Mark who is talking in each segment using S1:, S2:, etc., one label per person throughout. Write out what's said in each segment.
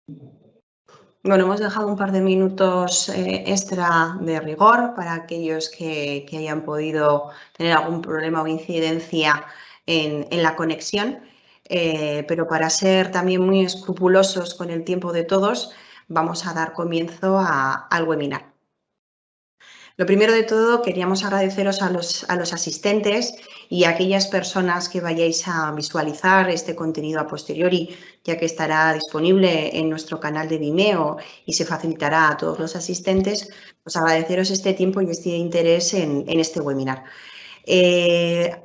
S1: Bueno, hemos dejado un par de minutos extra de rigor para aquellos que hayan podido tener algún problema o incidencia en la conexión, pero para ser también muy escrupulosos con el tiempo de todos, vamos a dar comienzo al webinar. Lo primero de todo, queríamos agradeceros a los asistentes y a aquellas personas que vayáis a visualizar este contenido a posteriori, ya que estará disponible en nuestro canal de Vimeo y se facilitará a todos los asistentes, pues agradeceros este tiempo y este interés en este webinar.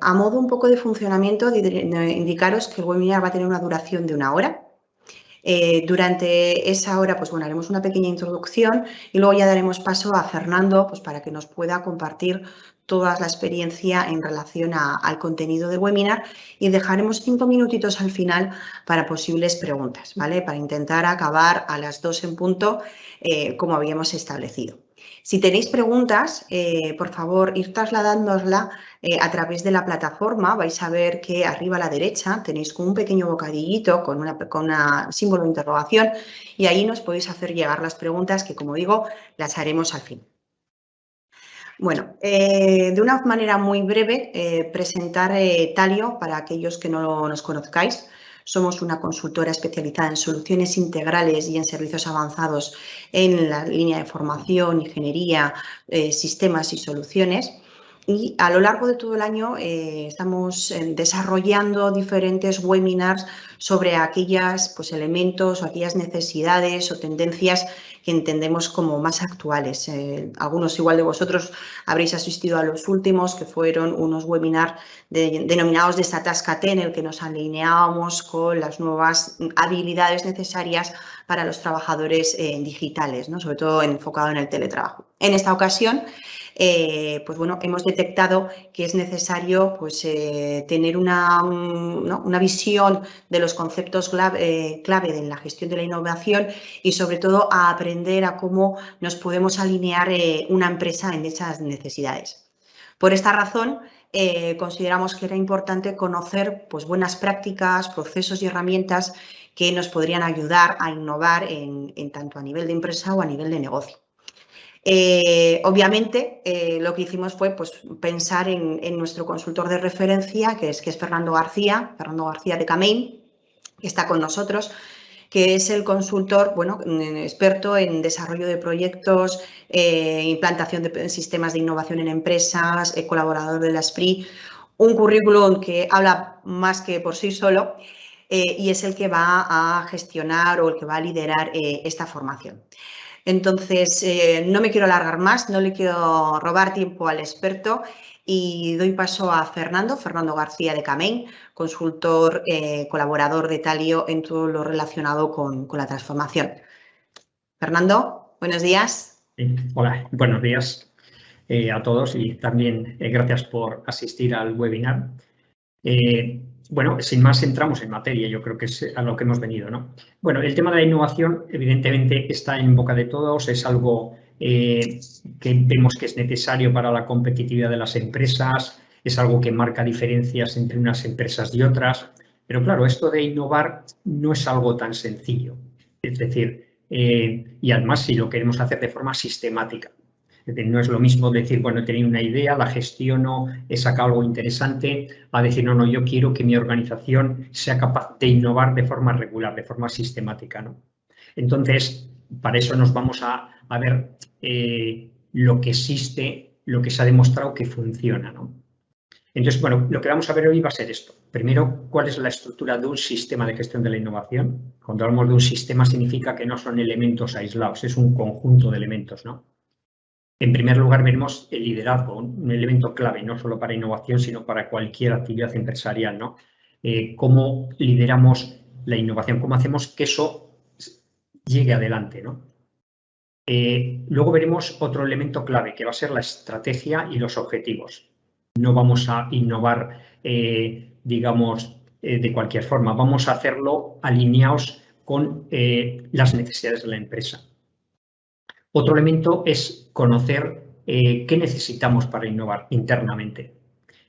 S1: A modo un poco de funcionamiento, indicaros que el webinar va a tener una duración de 1 hora. Durante esa hora, pues bueno, haremos una pequeña introducción y luego ya daremos paso a Fernando, pues para que nos pueda compartir toda la experiencia en relación al contenido del webinar y dejaremos 5 minutitos al final para posibles preguntas, ¿vale? Para intentar acabar a las 2 en punto, como habíamos establecido. Si tenéis preguntas, por favor, ir trasladándonosla a través de la plataforma. Vais a ver que arriba a la derecha tenéis como un pequeño bocadillito con una símbolo de interrogación y ahí nos podéis hacer llegar las preguntas que, como digo, las haremos al fin. Bueno, de una manera muy breve, presentar Talio para aquellos que no nos conozcáis. Somos una consultora especializada en soluciones integrales y en servicios avanzados en la línea de formación, ingeniería, sistemas y soluciones. Y a lo largo de todo el año estamos desarrollando diferentes webinars sobre aquellos elementos o aquellas necesidades o tendencias que entendemos como más actuales. Algunos igual de vosotros habréis asistido a los últimos, que fueron unos webinars denominados Desatáscate, en el que nos alineábamos con las nuevas habilidades necesarias para los trabajadores digitales, ¿no? Sobre todo enfocado en el teletrabajo. En esta ocasión, pues bueno, hemos detectado que es necesario tener una visión de los conceptos clave en la gestión de la innovación y sobre todo a aprender a cómo nos podemos alinear una empresa en esas necesidades. Por esta razón, consideramos que era importante conocer buenas prácticas, procesos y herramientas que nos podrían ayudar a innovar tanto a nivel de empresa o a nivel de negocio. Obviamente, lo que hicimos fue pensar en nuestro consultor de referencia, que es Fernando García de Camein, que está con nosotros, que es el consultor, experto en desarrollo de proyectos, implantación de sistemas de innovación en empresas, colaborador de la SPRI, un currículum que habla más que por sí solo y es el que va a gestionar o el que va a liderar esta formación. Entonces, no me quiero alargar más, no le quiero robar tiempo al experto y doy paso a Fernando García de Camein, consultor, colaborador de Talio en todo lo relacionado con la transformación. Fernando, buenos días.
S2: Hola, buenos días a todos y también gracias por asistir al webinar. Bueno, sin más entramos en materia, yo creo que es a lo que hemos venido, ¿no? Bueno, el tema de la innovación evidentemente está en boca de todos, es algo que vemos que es necesario para la competitividad de las empresas, es algo que marca diferencias entre unas empresas y otras, pero claro, esto de innovar no es algo tan sencillo, es decir, y además si lo queremos hacer de forma sistemática. Es decir, no es lo mismo decir, bueno, he tenido una idea, la gestiono, he sacado algo interesante, a decir, no, yo quiero que mi organización sea capaz de innovar de forma regular, de forma sistemática, ¿no? Entonces, para eso nos vamos a ver lo que existe, lo que se ha demostrado que funciona, ¿no? Entonces, bueno, lo que vamos a ver hoy va a ser esto. Primero, ¿cuál es la estructura de un sistema de gestión de la innovación? Cuando hablamos de un sistema significa que no son elementos aislados, es un conjunto de elementos, ¿no? En primer lugar, veremos el liderazgo, un elemento clave, no solo para innovación, sino para cualquier actividad empresarial, ¿no? Cómo lideramos la innovación, cómo hacemos que eso llegue adelante, ¿no? Luego veremos otro elemento clave, que va a ser la estrategia y los objetivos. No vamos a innovar, digamos, de cualquier forma. Vamos a hacerlo alineados con las necesidades de la empresa. Otro elemento es conocer qué necesitamos para innovar internamente.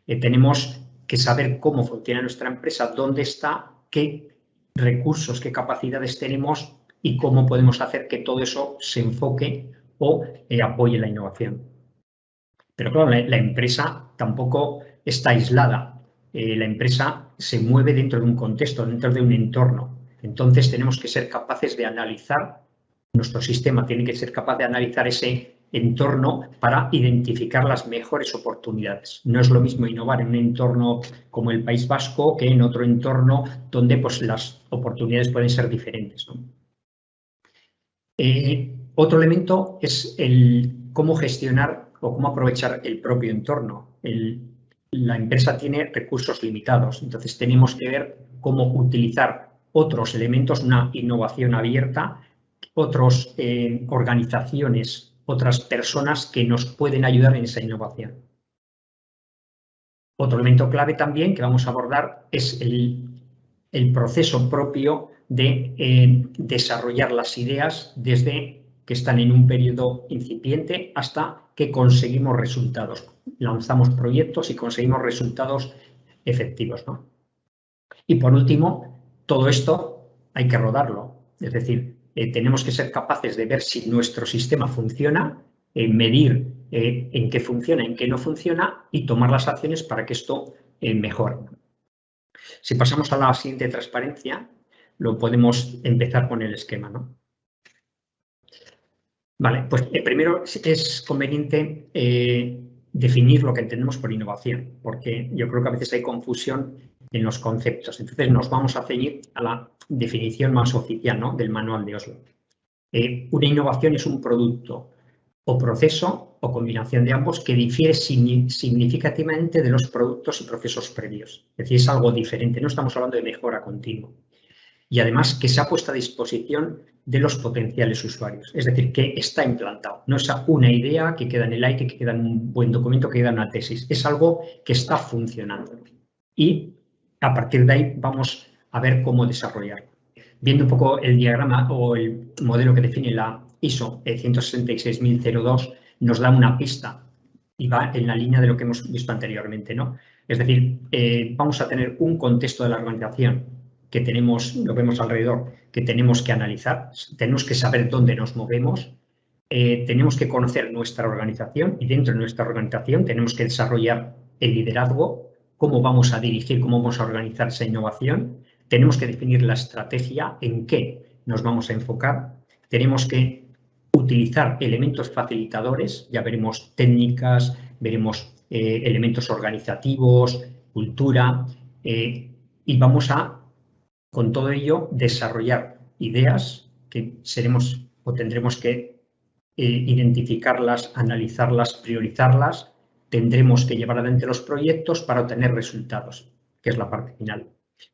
S2: Tenemos que saber cómo funciona nuestra empresa, dónde está, qué recursos, qué capacidades tenemos y cómo podemos hacer que todo eso se enfoque o apoye la innovación. Pero claro, la empresa tampoco está aislada. La empresa se mueve dentro de un contexto, dentro de un entorno. Entonces tenemos que ser capaces de analizar, nuestro sistema tiene que ser capaz de analizar ese entorno para identificar las mejores oportunidades. No es lo mismo innovar en un entorno como el País Vasco que en otro entorno donde pues, las oportunidades pueden ser diferentes, ¿no? Otro elemento es el cómo gestionar o cómo aprovechar el propio entorno. La empresa tiene recursos limitados, entonces tenemos que ver cómo utilizar otros elementos, una innovación abierta, otras organizaciones, otras personas que nos pueden ayudar en esa innovación. Otro elemento clave también que vamos a abordar es el proceso propio de desarrollar las ideas desde que están en un periodo incipiente hasta que conseguimos resultados. Lanzamos proyectos y conseguimos resultados efectivos, ¿no? Y por último, todo esto hay que rodarlo. Es decir, tenemos que ser capaces de ver si nuestro sistema funciona, medir en qué funciona, en qué no funciona y tomar las acciones para que esto mejore. Si pasamos a la siguiente transparencia, lo podemos empezar con el esquema, ¿no? Vale, pues primero es conveniente definir lo que entendemos por innovación, porque yo creo que a veces hay confusión en los conceptos. Entonces nos vamos a ceñir a la definición más oficial, ¿no?, del manual de Oslo. Una innovación es un producto o proceso o combinación de ambos que difiere significativamente de los productos y procesos previos. Es decir, es algo diferente, no estamos hablando de mejora continua. Y además que se ha puesto a disposición de los potenciales usuarios, es decir, que está implantado. No es una idea que queda en el aire, que queda en un buen documento, que queda en una tesis. Es algo que está funcionando. Y a partir de ahí vamos a ver cómo desarrollarlo. Viendo un poco el diagrama o el modelo que define la ISO 166.002, nos da una pista y va en la línea de lo que hemos visto anteriormente, ¿no? Es decir, vamos a tener un contexto de la organización que tenemos, lo vemos alrededor, que tenemos que analizar, tenemos que saber dónde nos movemos, tenemos que conocer nuestra organización y dentro de nuestra organización tenemos que desarrollar el liderazgo, cómo vamos a dirigir, cómo vamos a organizar esa innovación, tenemos que definir la estrategia, en qué nos vamos a enfocar, tenemos que utilizar elementos facilitadores, ya veremos técnicas, veremos elementos organizativos, cultura, y vamos a, con todo ello, desarrollar ideas que seremos o tendremos que identificarlas, analizarlas, priorizarlas, tendremos que llevar adelante los proyectos para obtener resultados, que es la parte final.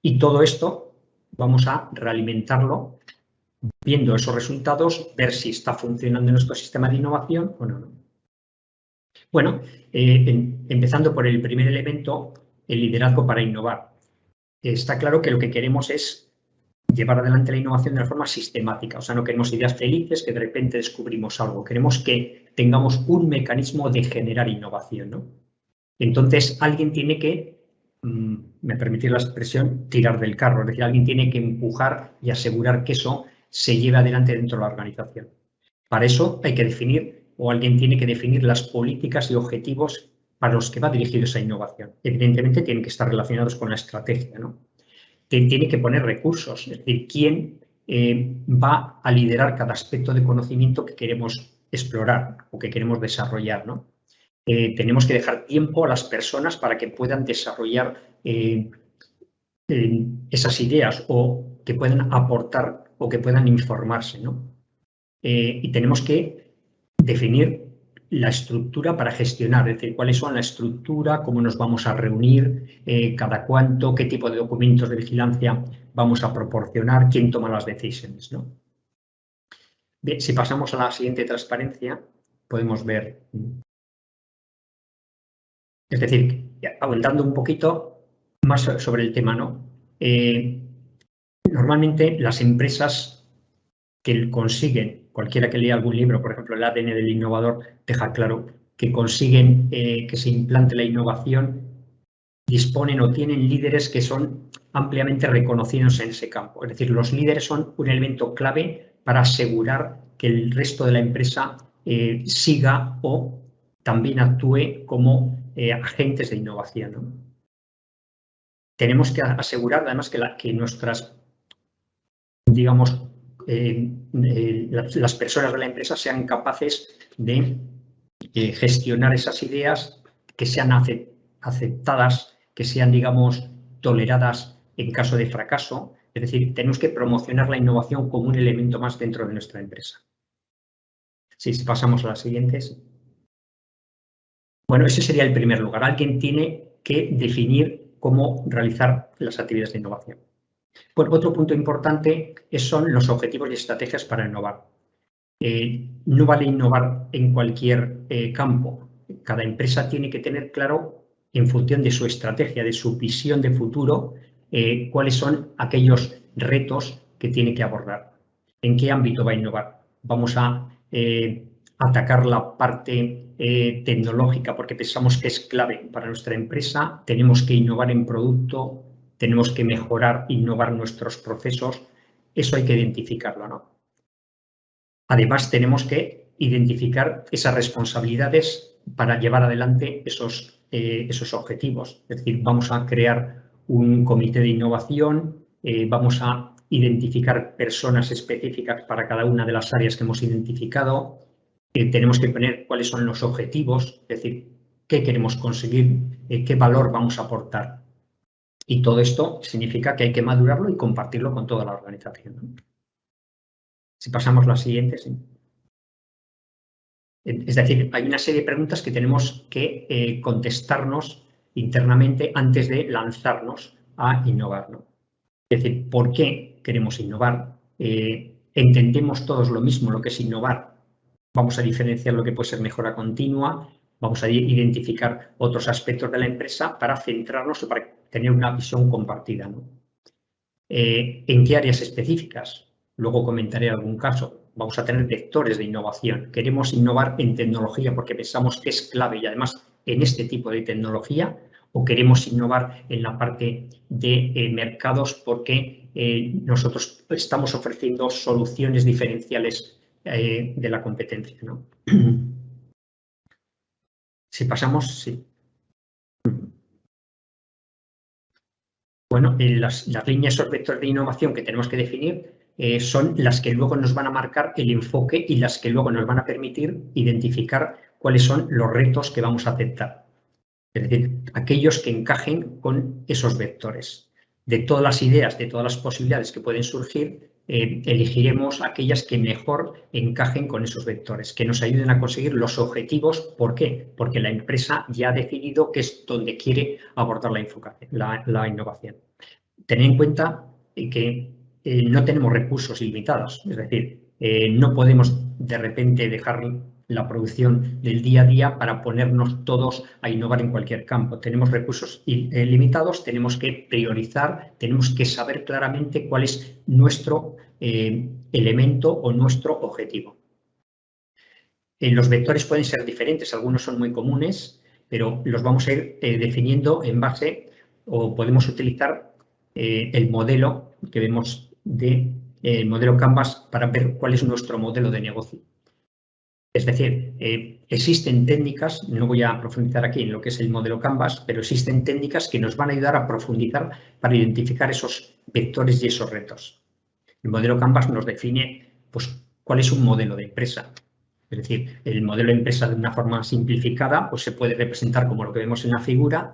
S2: Y todo esto vamos a realimentarlo viendo esos resultados, ver si está funcionando nuestro sistema de innovación o no. Bueno, empezando por el primer elemento, el liderazgo para innovar. Está claro que lo que queremos es llevar adelante la innovación de una forma sistemática. O sea, no queremos ideas felices que de repente descubrimos algo. Queremos que tengamos un mecanismo de generar innovación, ¿no? Entonces, alguien tiene que, me permitís la expresión, tirar del carro. Es decir, alguien tiene que empujar y asegurar que eso se lleve adelante dentro de la organización. Para eso hay que definir, o alguien tiene que definir las políticas y objetivos para los que va dirigido esa innovación. Evidentemente tienen que estar relacionados con la estrategia, ¿no? Tiene que poner recursos, es decir, quién va a liderar cada aspecto de conocimiento que queremos explorar o que queremos desarrollar, ¿no? Tenemos que dejar tiempo a las personas para que puedan desarrollar esas ideas o que puedan aportar o que puedan informarse, ¿no? Y tenemos que definir la estructura para gestionar, es decir, cuáles son la estructura, cómo nos vamos a reunir, cada cuánto, qué tipo de documentos de vigilancia vamos a proporcionar, quién toma las decisiones, ¿no? Bien, si pasamos a la siguiente transparencia, podemos ver. Es decir, ahondando un poquito más sobre el tema, ¿no? Normalmente las empresas que consiguen, cualquiera que lea algún libro, por ejemplo, el ADN del innovador, deja claro que consiguen que se implante la innovación, disponen o tienen líderes que son ampliamente reconocidos en ese campo. Es decir, los líderes son un elemento clave para asegurar que el resto de la empresa siga o también actúe como agentes de innovación, ¿no? Tenemos que asegurar además que nuestras, digamos, las personas de la empresa sean capaces de gestionar esas ideas, que sean aceptadas, que sean, digamos, toleradas en caso de fracaso. Es decir, tenemos que promocionar la innovación como un elemento más dentro de nuestra empresa. Si pasamos a las siguientes. Bueno, ese sería el primer lugar. Alguien tiene que definir cómo realizar las actividades de innovación. Bueno, otro punto importante son los objetivos y estrategias para innovar. No vale innovar en cualquier campo. Cada empresa tiene que tener claro, en función de su estrategia, de su visión de futuro, cuáles son aquellos retos que tiene que abordar. ¿En qué ámbito va a innovar? Vamos a atacar la parte tecnológica porque pensamos que es clave para nuestra empresa. Tenemos que innovar en producto, tenemos que mejorar, innovar nuestros procesos. Eso hay que identificarlo, ¿no? Además, tenemos que identificar esas responsabilidades para llevar adelante esos objetivos. Es decir, vamos a crear un comité de innovación, vamos a identificar personas específicas para cada una de las áreas que hemos identificado, tenemos que poner cuáles son los objetivos, es decir, qué queremos conseguir, qué valor vamos a aportar. Y todo esto significa que hay que madurarlo y compartirlo con toda la organización, ¿no? Si pasamos a la siguiente, sí. Es decir, hay una serie de preguntas que tenemos que contestarnos internamente antes de lanzarnos a innovar, ¿no? Es decir, ¿por qué queremos innovar? ¿Entendemos todos lo mismo, lo que es innovar? Vamos a diferenciar lo que puede ser mejora continua, vamos a identificar otros aspectos de la empresa para centrarnos o para tener una visión compartida, ¿no? ¿En qué áreas específicas? Luego comentaré algún caso. Vamos a tener vectores de innovación. Queremos innovar en tecnología porque pensamos que es clave y además en este tipo de tecnología, o queremos innovar en la parte de mercados porque nosotros estamos ofreciendo soluciones diferenciales de la competencia, ¿no? Si pasamos, sí. Bueno, las líneas o vectores de innovación que tenemos que definir son las que luego nos van a marcar el enfoque y las que luego nos van a permitir identificar cuáles son los retos que vamos a aceptar. Es decir, aquellos que encajen con esos vectores. De todas las ideas, de todas las posibilidades que pueden surgir, elegiremos aquellas que mejor encajen con esos vectores, que nos ayuden a conseguir los objetivos. ¿Por qué? Porque la empresa ya ha decidido que es donde quiere abordar la innovación. Tened en cuenta que no tenemos recursos ilimitados, es decir, no podemos de repente dejar la producción del día a día para ponernos todos a innovar en cualquier campo. Tenemos recursos limitados, tenemos que priorizar, tenemos que saber claramente cuál es nuestro elemento o nuestro objetivo. Los vectores pueden ser diferentes, algunos son muy comunes, pero los vamos a ir definiendo en base, o podemos utilizar el modelo que vemos el modelo Canvas para ver cuál es nuestro modelo de negocio. Es decir, existen técnicas, no voy a profundizar aquí en lo que es el modelo Canvas, pero existen técnicas que nos van a ayudar a profundizar para identificar esos vectores y esos retos. El modelo Canvas nos define pues, cuál es un modelo de empresa. Es decir, el modelo de empresa de una forma simplificada pues, se puede representar como lo que vemos en la figura.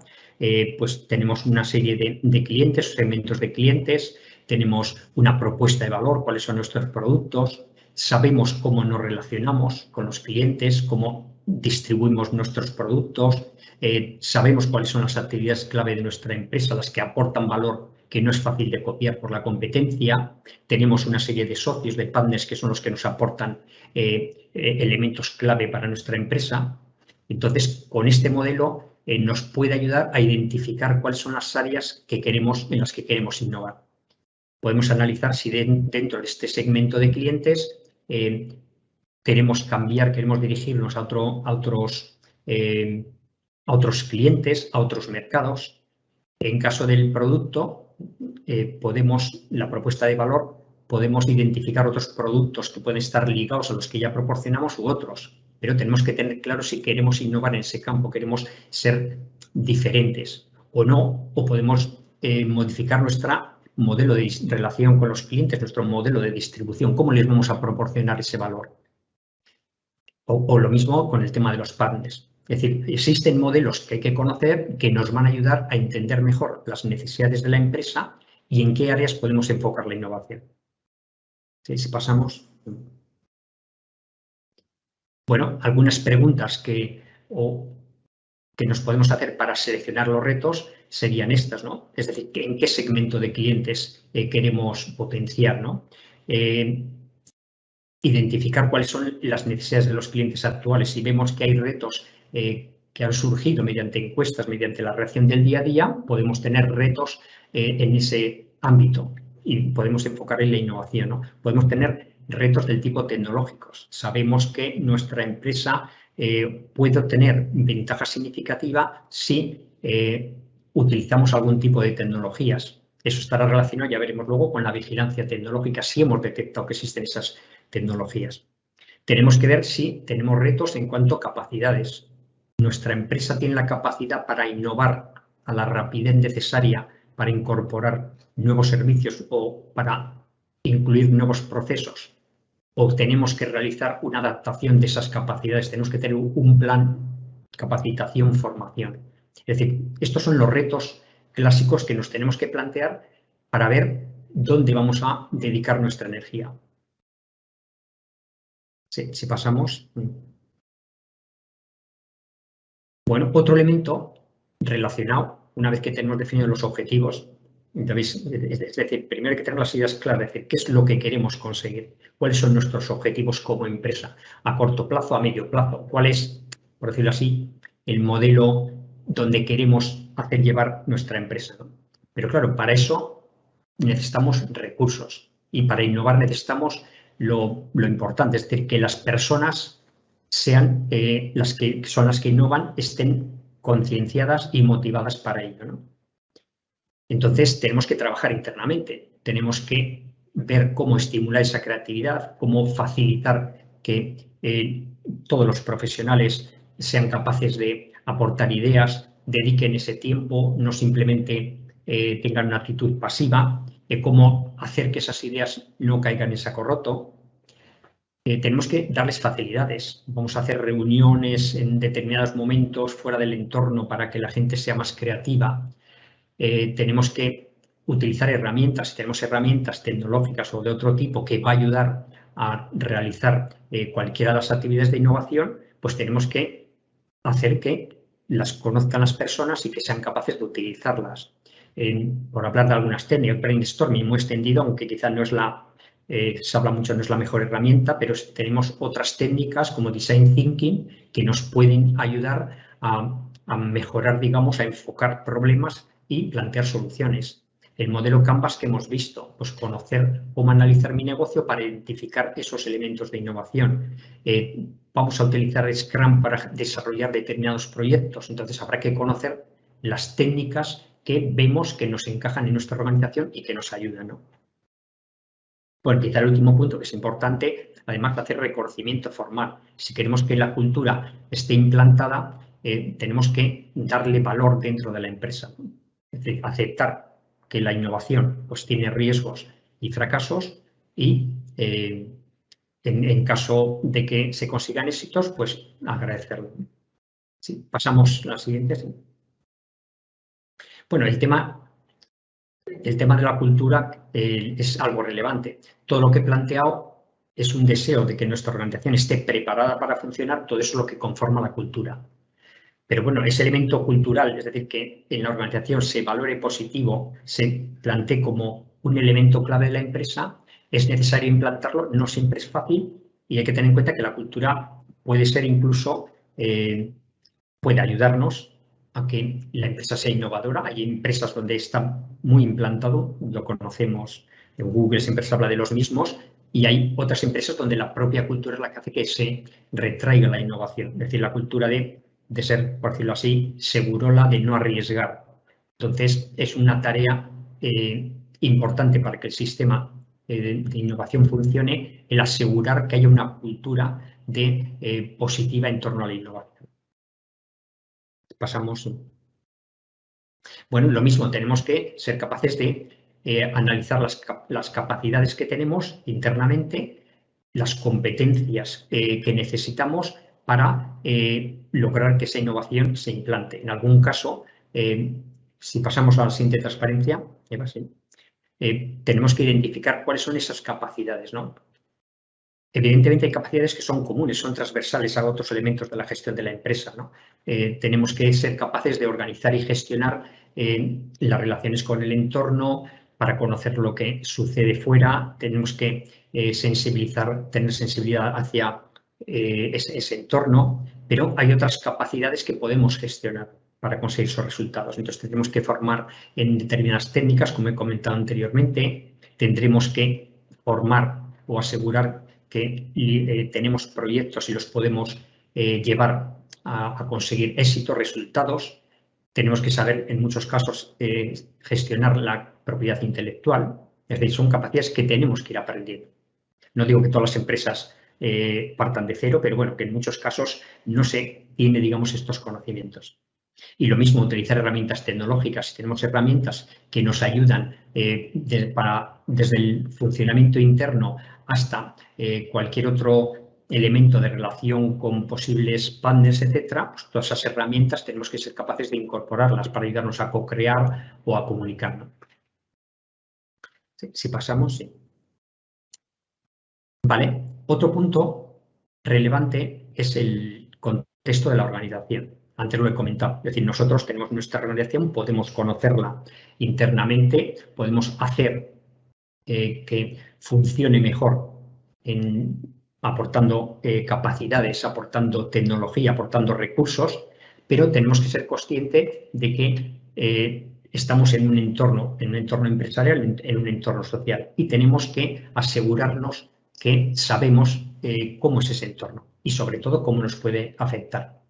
S2: Pues tenemos una serie de clientes, segmentos de clientes, tenemos una propuesta de valor, cuáles son nuestros productos, sabemos cómo nos relacionamos con los clientes, cómo distribuimos nuestros productos, sabemos cuáles son las actividades clave de nuestra empresa, las que aportan valor que no es fácil de copiar por la competencia. Tenemos una serie de socios, de partners, que son los que nos aportan elementos clave para nuestra empresa. Entonces, con este modelo nos puede ayudar a identificar cuáles son las áreas en las que queremos innovar. Podemos analizar si dentro de este segmento de clientes queremos cambiar, queremos dirigirnos a otros clientes, a otros mercados. En caso del producto, la propuesta de valor podemos identificar otros productos que pueden estar ligados a los que ya proporcionamos u otros, pero tenemos que tener claro si queremos innovar en ese campo, queremos ser diferentes o no, o podemos modificar nuestro modelo de relación con los clientes, nuestro modelo de distribución, cómo les vamos a proporcionar ese valor. O lo mismo con el tema de los partners. Es decir, existen modelos que hay que conocer que nos van a ayudar a entender mejor las necesidades de la empresa y en qué áreas podemos enfocar la innovación. ¿Sí? Si pasamos. Bueno, algunas preguntas que nos podemos hacer para seleccionar los retos serían estas, ¿no? Es decir, ¿en qué segmento de clientes queremos potenciar, ¿no? Identificar cuáles son las necesidades de los clientes actuales. Si vemos que hay retos que han surgido mediante encuestas, mediante la reacción del día a día, podemos tener retos en ese ámbito y podemos enfocar en la innovación, ¿no? Podemos tener retos del tipo tecnológicos. Sabemos que nuestra empresa puede obtener ventaja significativa si utilizamos algún tipo de tecnologías. Eso estará relacionado, ya veremos luego, con la vigilancia tecnológica, si hemos detectado que existen esas tecnologías. Tenemos que ver si tenemos retos en cuanto a capacidades. Nuestra empresa tiene la capacidad para innovar a la rapidez necesaria para incorporar nuevos servicios o para incluir nuevos procesos. O tenemos que realizar una adaptación de esas capacidades. Tenemos que tener un plan, capacitación, formación. Es decir, estos son los retos clásicos que nos tenemos que plantear para ver dónde vamos a dedicar nuestra energía. Si pasamos. Bueno, otro elemento relacionado, una vez que tenemos definidos los objetivos, es decir, primero hay que tener las ideas claras, es decir, qué es lo que queremos conseguir, cuáles son nuestros objetivos como empresa, a corto plazo, a medio plazo, cuál es, por decirlo así, el modelo donde queremos hacer llevar nuestra empresa, ¿no? Pero claro, para eso necesitamos recursos y para innovar necesitamos lo importante, es decir, que las personas sean las que innovan, estén concienciadas y motivadas para ello, ¿no? Entonces, tenemos que trabajar internamente, tenemos que ver cómo estimular esa creatividad, cómo facilitar que todos los profesionales sean capaces de aportar ideas, dediquen ese tiempo, no simplemente tengan una actitud pasiva, cómo hacer que esas ideas no caigan en saco roto. Tenemos que darles facilidades. Vamos a hacer reuniones en determinados momentos fuera del entorno para que la gente sea más creativa. Tenemos que utilizar herramientas. Si tenemos herramientas tecnológicas o de otro tipo que va a ayudar a realizar cualquiera de las actividades de innovación, pues tenemos que hacer que las conozcan las personas y que sean capaces de utilizarlas. Por hablar de algunas técnicas, brainstorming muy extendido, aunque quizá no es se habla mucho, no es la mejor herramienta, pero tenemos otras técnicas como Design Thinking que nos pueden ayudar a mejorar, digamos, a enfocar problemas y plantear soluciones. El modelo Canvas que hemos visto, pues conocer cómo analizar mi negocio para identificar esos elementos de innovación. Vamos a utilizar Scrum para desarrollar determinados proyectos, entonces habrá que conocer las técnicas que vemos que nos encajan en nuestra organización y que nos ayudan, ¿no? Bueno, quizá el último punto que es importante, además de hacer reconocimiento formal. Si queremos que la cultura esté implantada, tenemos que darle valor dentro de la empresa, ¿no? Es decir, aceptar que la innovación pues, tiene riesgos y fracasos y en caso de que se consigan éxitos, pues agradecerlo. Sí, pasamos a la siguiente. Sí. Bueno, el tema de la cultura es algo relevante. Todo lo que he planteado es un deseo de que nuestra organización esté preparada para funcionar, todo eso es lo que conforma la cultura. Pero bueno, ese elemento cultural, es decir, que en la organización se valore positivo, se plantee como un elemento clave de la empresa, es necesario implantarlo, no siempre es fácil y hay que tener en cuenta que la cultura puede ser incluso, puede ayudarnos a que la empresa sea innovadora. Hay empresas donde está muy implantado, lo conocemos, en Google siempre se habla de los mismos, y hay otras empresas donde la propia cultura es la que hace que se retraiga la innovación. Es decir, la cultura de ser, por decirlo así, segurola, de no arriesgar. Entonces, es una tarea importante para que el sistema de innovación funcione, el asegurar que haya una cultura de positiva en torno a la innovación. Pasamos. Bueno, lo mismo, tenemos que ser capaces de analizar las capacidades que tenemos internamente, las competencias que necesitamos para lograr que esa innovación se implante. En algún caso, si pasamos a la siguiente transparencia, Eva, sí, tenemos que identificar cuáles son esas capacidades, ¿no? Evidentemente hay capacidades que son comunes, son transversales a otros elementos de la gestión de la empresa, ¿no? Tenemos que ser capaces de organizar y gestionar las relaciones con el entorno para conocer lo que sucede fuera. Tenemos que tener sensibilidad hacia ese entorno, pero hay otras capacidades que podemos gestionar para conseguir esos resultados. Entonces tendremos que formar en determinadas técnicas, como he comentado anteriormente. Tendremos que formar o asegurar que tenemos proyectos y los podemos llevar a conseguir éxitos, resultados. Tenemos que saber, en muchos casos, gestionar la propiedad intelectual. Es decir, son capacidades que tenemos que ir aprendiendo. No digo que todas las empresas partan de cero, pero bueno, que en muchos casos no se tiene, digamos, estos conocimientos. Y lo mismo, utilizar herramientas tecnológicas. Si tenemos herramientas que nos ayudan desde el funcionamiento interno hasta cualquier otro elemento de relación con posibles partners, etcétera, pues todas esas herramientas tenemos que ser capaces de incorporarlas para ayudarnos a co-crear o a comunicarnos. Si pasamos, sí. Vale, otro punto relevante es el contexto de la organización. Antes lo he comentado, es decir, nosotros tenemos nuestra organización, podemos conocerla internamente, podemos hacer que funcione mejor aportando capacidades, aportando tecnología, aportando recursos, pero tenemos que ser conscientes de que estamos en un entorno empresarial, en un entorno social, y tenemos que asegurarnos que sabemos cómo es ese entorno y sobre todo cómo nos puede afectar.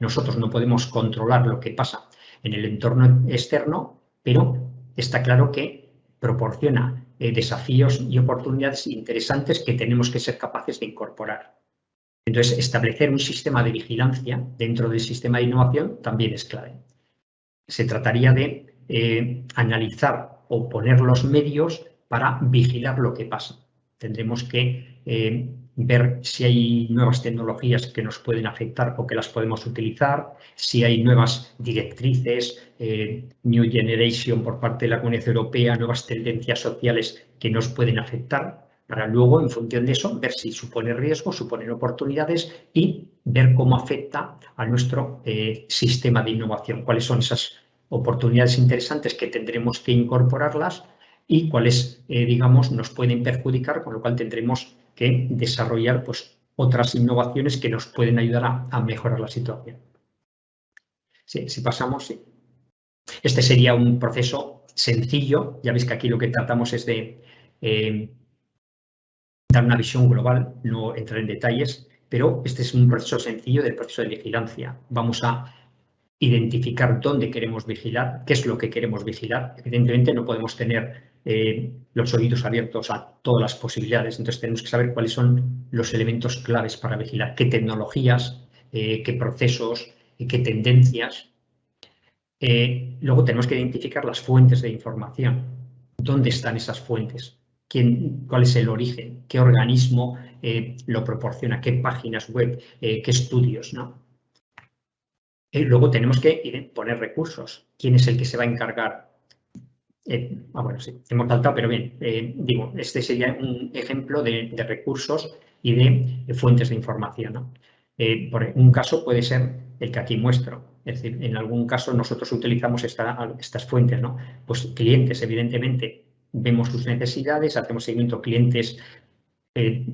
S2: Nosotros no podemos controlar lo que pasa en el entorno externo, pero está claro que proporciona desafíos y oportunidades interesantes que tenemos que ser capaces de incorporar. Entonces, establecer un sistema de vigilancia dentro del sistema de innovación también es clave. Se trataría de analizar o poner los medios para vigilar lo que pasa. Tendremos que ver si hay nuevas tecnologías que nos pueden afectar o que las podemos utilizar, si hay nuevas directrices, New Generation por parte de la Comunidad Europea, nuevas tendencias sociales que nos pueden afectar, para luego, en función de eso, ver si supone riesgo, suponen oportunidades y ver cómo afecta a nuestro sistema de innovación, cuáles son esas oportunidades interesantes que tendremos que incorporarlas y cuáles, digamos, nos pueden perjudicar, con lo cual tendremos que desarrollar pues, otras innovaciones que nos pueden ayudar a mejorar la situación. Sí, si pasamos, sí. Este sería un proceso sencillo. Ya veis que aquí lo que tratamos es de dar una visión global, no entrar en detalles, pero este es un proceso sencillo del proceso de vigilancia. Vamos a identificar dónde queremos vigilar, qué es lo que queremos vigilar. Evidentemente no podemos tener los oídos abiertos a todas las posibilidades, entonces tenemos que saber cuáles son los elementos claves para vigilar, qué tecnologías, qué procesos, qué tendencias. Luego tenemos que identificar las fuentes de información. ¿Dónde están esas fuentes? ¿Cuál es el origen? ¿Qué organismo lo proporciona? ¿Qué páginas web? ¿Qué estudios? ¿No? Luego tenemos que poner recursos. ¿Quién es el que se va a encargar? Bueno, sí, hemos saltado, pero bien, digo, este sería un ejemplo de recursos y de fuentes de información, ¿no? Por un caso puede ser el que aquí muestro. Es decir, en algún caso nosotros utilizamos estas fuentes, ¿no? Pues clientes, evidentemente, vemos sus necesidades, hacemos seguimiento a clientes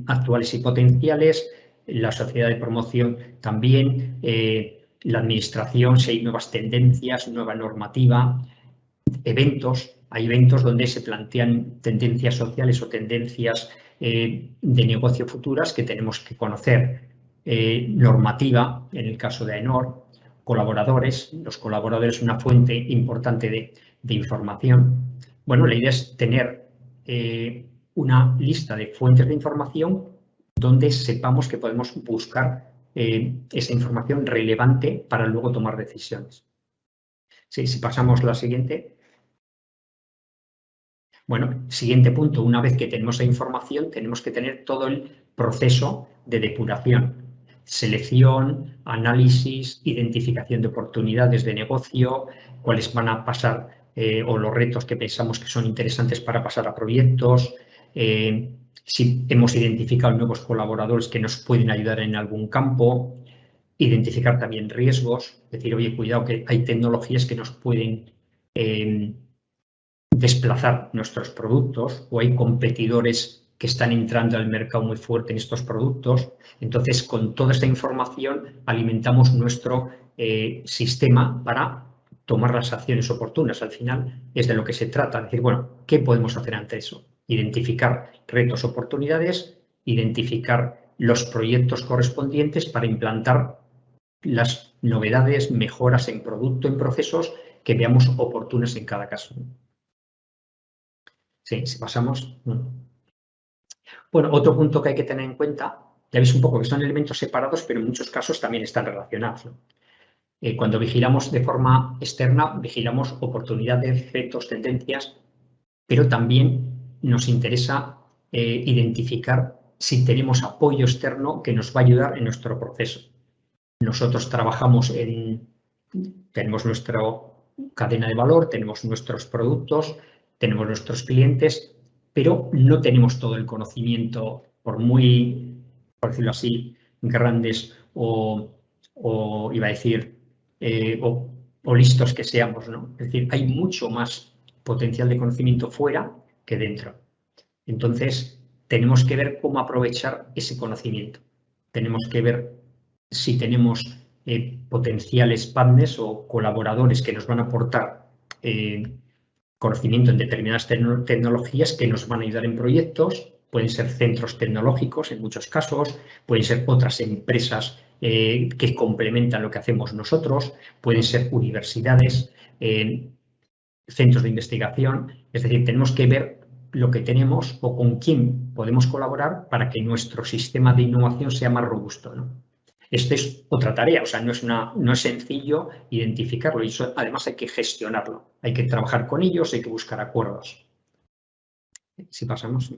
S2: actuales y potenciales, la sociedad de promoción también, la administración, si hay nuevas tendencias, nueva normativa, eventos. Hay eventos donde se plantean tendencias sociales o tendencias de negocio futuras que tenemos que conocer. Normativa, en el caso de AENOR, colaboradores. Los colaboradores son una fuente importante de información. Bueno, la idea es tener una lista de fuentes de información donde sepamos que podemos buscar esa información relevante para luego tomar decisiones. Sí, si pasamos a la siguiente. Bueno, siguiente punto, una vez que tenemos esa información, tenemos que tener todo el proceso de depuración, selección, análisis, identificación de oportunidades de negocio, cuáles van a pasar o los retos que pensamos que son interesantes para pasar a proyectos, si hemos identificado nuevos colaboradores que nos pueden ayudar en algún campo, identificar también riesgos, decir, oye, cuidado que hay tecnologías que nos pueden desplazar nuestros productos o hay competidores que están entrando al mercado muy fuerte en estos productos. Entonces, con toda esta información alimentamos nuestro sistema para tomar las acciones oportunas. Al final es de lo que se trata, decir, bueno, ¿qué podemos hacer ante eso? Identificar retos, oportunidades, identificar los proyectos correspondientes para implantar las novedades, mejoras en producto, en procesos que veamos oportunas en cada caso. Sí, si pasamos. Bueno, otro punto que hay que tener en cuenta, ya veis un poco que son elementos separados, pero en muchos casos también están relacionados, ¿no? Cuando vigilamos de forma externa, vigilamos oportunidades, retos, tendencias, pero también nos interesa identificar si tenemos apoyo externo que nos va a ayudar en nuestro proceso. Nosotros trabajamos tenemos nuestra cadena de valor, tenemos nuestros productos, tenemos nuestros clientes, pero no tenemos todo el conocimiento, por decirlo así, grandes o iba a decir, o listos que seamos, ¿no? Es decir, hay mucho más potencial de conocimiento fuera que dentro. Entonces, tenemos que ver cómo aprovechar ese conocimiento. Tenemos que ver si tenemos potenciales partners o colaboradores que nos van a aportar conocimiento en determinadas tecnologías que nos van a ayudar en proyectos. Pueden ser centros tecnológicos en muchos casos, pueden ser otras empresas que complementan lo que hacemos nosotros, pueden ser universidades, centros de investigación. Es decir, tenemos que ver lo que tenemos o con quién podemos colaborar para que nuestro sistema de innovación sea más robusto, ¿no? Esta es otra tarea, o sea, no es sencillo identificarlo y eso, además hay que gestionarlo, hay que trabajar con ellos, hay que buscar acuerdos. Si pasamos.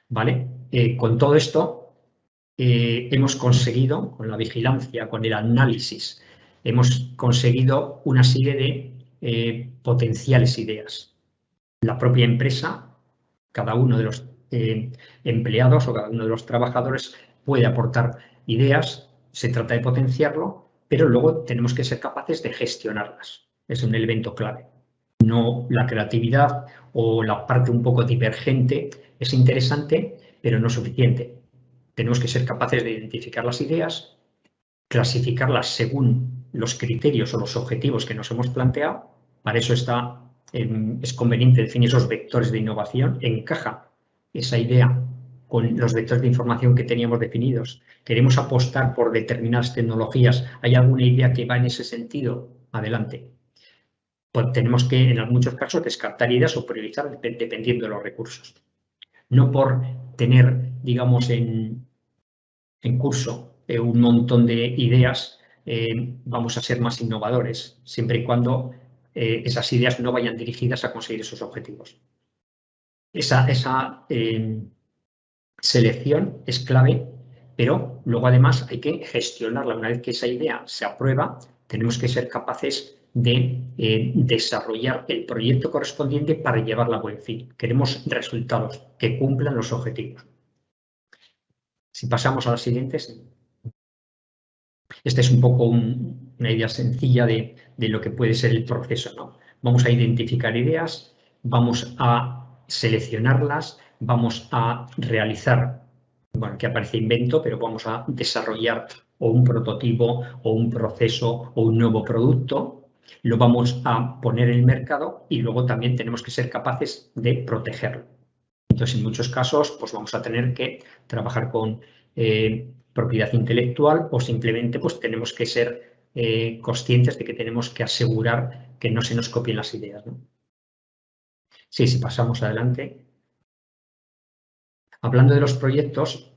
S2: Vale, con todo esto hemos conseguido, con la vigilancia, con el análisis, hemos conseguido una serie de potenciales ideas. La propia empresa, cada uno de los empleados o cada uno de los trabajadores puede aportar ideas, se trata de potenciarlo, pero luego tenemos que ser capaces de gestionarlas. Es un elemento clave. No la creatividad o la parte un poco divergente es interesante, pero no suficiente. Tenemos que ser capaces de identificar las ideas, clasificarlas según los criterios o los objetivos que nos hemos planteado. Para eso es conveniente definir esos vectores de innovación. Encaja esa idea con los vectores de información que teníamos definidos. Queremos apostar por determinadas tecnologías. ¿Hay alguna idea que va en ese sentido? Adelante. Pues tenemos que, en muchos casos, descartar ideas o priorizar dependiendo de los recursos. No por tener, digamos, en curso un montón de ideas, vamos a ser más innovadores, siempre y cuando esas ideas no vayan dirigidas a conseguir esos objetivos. Esa selección es clave, pero luego además hay que gestionarla. Una vez que esa idea se aprueba, tenemos que ser capaces de desarrollar el proyecto correspondiente para llevarla a buen fin. Queremos resultados que cumplan los objetivos. Si pasamos a las siguientes. Esta es un poco una idea sencilla de lo que puede ser el proceso, ¿no? Vamos a identificar ideas, vamos a seleccionarlas, vamos a realizar, bueno, que aparece invento, pero vamos a desarrollar o un prototipo o un proceso o un nuevo producto, lo vamos a poner en el mercado y luego también tenemos que ser capaces de protegerlo. Entonces, en muchos casos, pues vamos a tener que trabajar con propiedad intelectual o simplemente pues tenemos que ser conscientes de que tenemos que asegurar que no se nos copien las ideas, ¿no? Sí, si pasamos adelante. Hablando de los proyectos,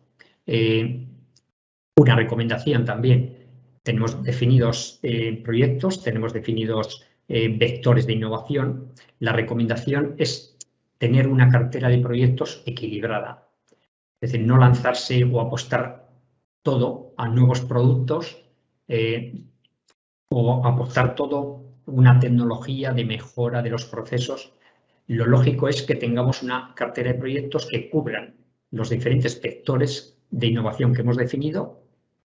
S2: una recomendación también. Tenemos definidos proyectos, tenemos definidos vectores de innovación. La recomendación es tener una cartera de proyectos equilibrada. Es decir, no lanzarse o apostar todo a nuevos productos o apostar todo a una tecnología de mejora de los procesos. Lo lógico es que tengamos una cartera de proyectos que cubran los diferentes vectores de innovación que hemos definido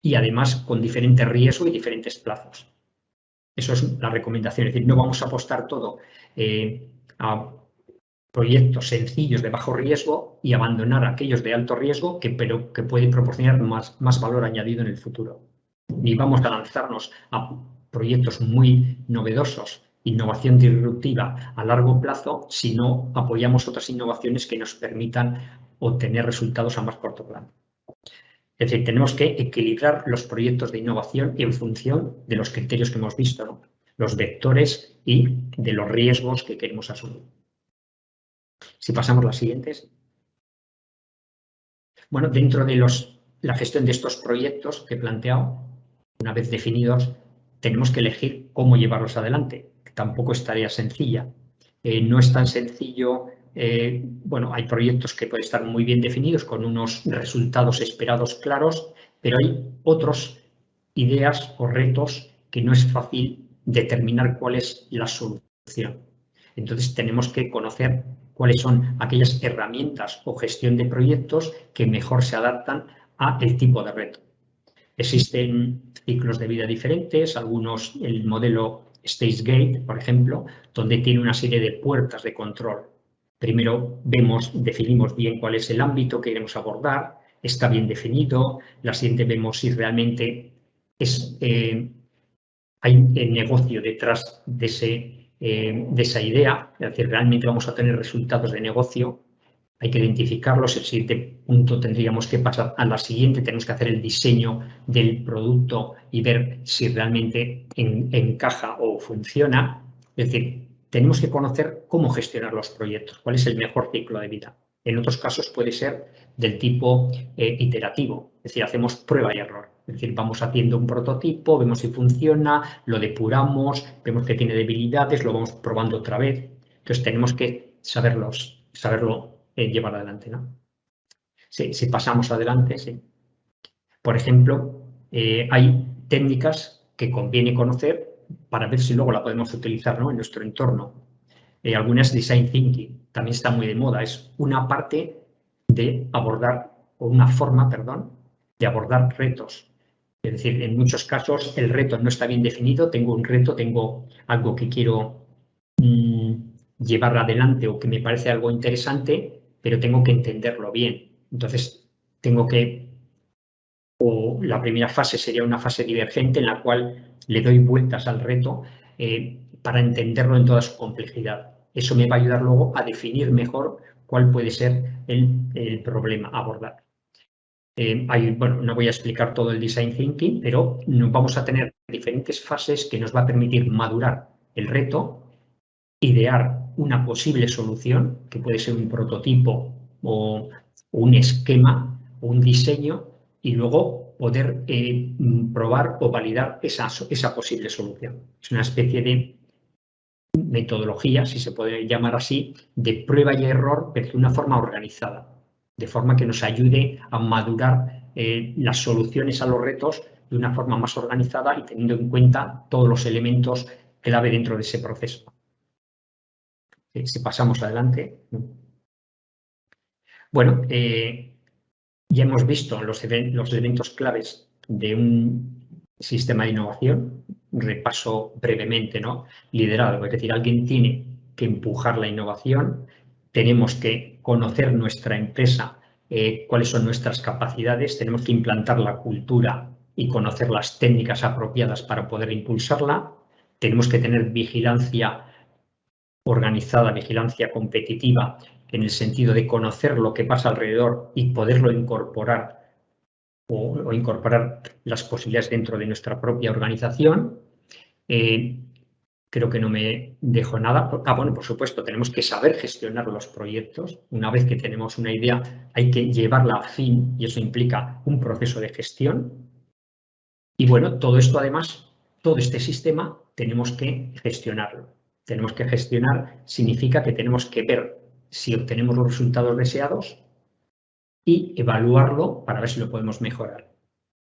S2: y además con diferentes riesgos y diferentes plazos. Eso es la recomendación, es decir, no vamos a apostar todo a proyectos sencillos de bajo riesgo y abandonar aquellos de alto riesgo pero que pueden proporcionar más valor añadido en el futuro. Ni vamos a lanzarnos a proyectos muy novedosos, innovación disruptiva a largo plazo, si no apoyamos otras innovaciones que nos permitan obtener resultados a más corto plazo. Es decir, tenemos que equilibrar los proyectos de innovación en función de los criterios que hemos visto, ¿no? Los vectores y de los riesgos que queremos asumir. Si pasamos a las siguientes. Bueno, dentro de la gestión de estos proyectos que he planteado, una vez definidos, tenemos que elegir cómo llevarlos adelante. Tampoco es tarea sencilla. No es tan sencillo. Bueno, hay proyectos que pueden estar muy bien definidos con unos resultados esperados claros, pero hay otras ideas o retos que no es fácil determinar cuál es la solución. Entonces tenemos que conocer cuáles son aquellas herramientas o gestión de proyectos que mejor se adaptan a el tipo de reto. Existen ciclos de vida diferentes, algunos, el modelo StageGate, por ejemplo, donde tiene una serie de puertas de control. Primero definimos bien cuál es el ámbito que queremos abordar, está bien definido, la siguiente vemos si realmente hay negocio detrás de esa idea, es decir, realmente vamos a tener resultados de negocio. Hay que identificarlos. El siguiente punto tendríamos que pasar a la siguiente. Tenemos que hacer el diseño del producto y ver si realmente encaja o funciona. Es decir, tenemos que conocer cómo gestionar los proyectos, cuál es el mejor ciclo de vida. En otros casos puede ser del tipo iterativo, es decir, hacemos prueba y error. Es decir, vamos haciendo un prototipo, vemos si funciona, lo depuramos, vemos que tiene debilidades, lo vamos probando otra vez. Entonces tenemos que saberlo llevar adelante, ¿no? Sí, si pasamos adelante, sí. Por ejemplo, hay técnicas que conviene conocer para ver si luego la podemos utilizar, ¿no?, en nuestro entorno. Algunas design thinking también está muy de moda. Es una parte de abordar, o una forma, perdón, de abordar retos. Es decir, en muchos casos el reto no está bien definido. Tengo un reto, tengo algo que quiero llevar adelante o que me parece algo interesante, pero tengo que entenderlo bien. Entonces, la primera fase sería una fase divergente en la cual le doy vueltas al reto para entenderlo en toda su complejidad. Eso me va a ayudar luego a definir mejor cuál puede ser el problema a abordar. Bueno, no voy a explicar todo el design thinking, pero vamos a tener diferentes fases que nos va a permitir madurar el reto, idear una posible solución, que puede ser un prototipo o un esquema o un diseño, y luego poder probar o validar esa posible solución. Es una especie de metodología, si se puede llamar así, de prueba y error, pero de una forma organizada, de forma que nos ayude a madurar las soluciones a los retos de una forma más organizada y teniendo en cuenta todos los elementos clave dentro de ese proceso. Si pasamos adelante. Bueno, ya hemos visto los elementos claves de un sistema de innovación. Repaso brevemente, ¿no? Liderazgo, es decir, alguien tiene que empujar la innovación. Tenemos que conocer nuestra empresa, cuáles son nuestras capacidades. Tenemos que implantar la cultura y conocer las técnicas apropiadas para poder impulsarla. Tenemos que tener vigilancia organizada, vigilancia competitiva, en el sentido de conocer lo que pasa alrededor y poderlo incorporar o incorporar las posibilidades dentro de nuestra propia organización. Creo que no me dejo nada. Bueno, por supuesto, tenemos que saber gestionar los proyectos. Una vez que tenemos una idea, hay que llevarla a fin y eso implica un proceso de gestión. Y bueno, todo esto además, todo este sistema tenemos que gestionarlo. Tenemos que gestionar significa que tenemos que ver si obtenemos los resultados deseados y evaluarlo para ver si lo podemos mejorar.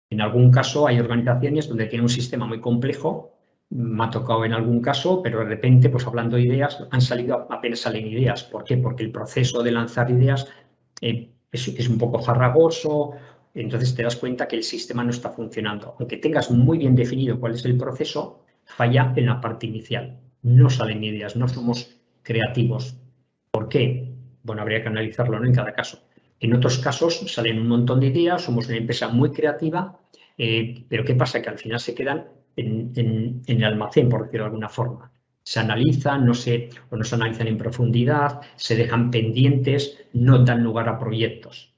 S2: En algún caso hay organizaciones donde tienen un sistema muy complejo, me ha tocado en algún caso, pero de repente, pues hablando de ideas, apenas salen ideas. ¿Por qué? Porque el proceso de lanzar ideas es un poco farragoso, entonces te das cuenta que el sistema no está funcionando. Aunque tengas muy bien definido cuál es el proceso, falla en la parte inicial. No salen ideas, no somos creativos. ¿Por qué? Bueno, habría que analizarlo, ¿no?, en cada caso. En otros casos salen un montón de ideas, somos una empresa muy creativa, pero ¿qué pasa? Que al final se quedan en el almacén, por decirlo de alguna forma. Se analizan, no se analizan en profundidad, se dejan pendientes, no dan lugar a proyectos.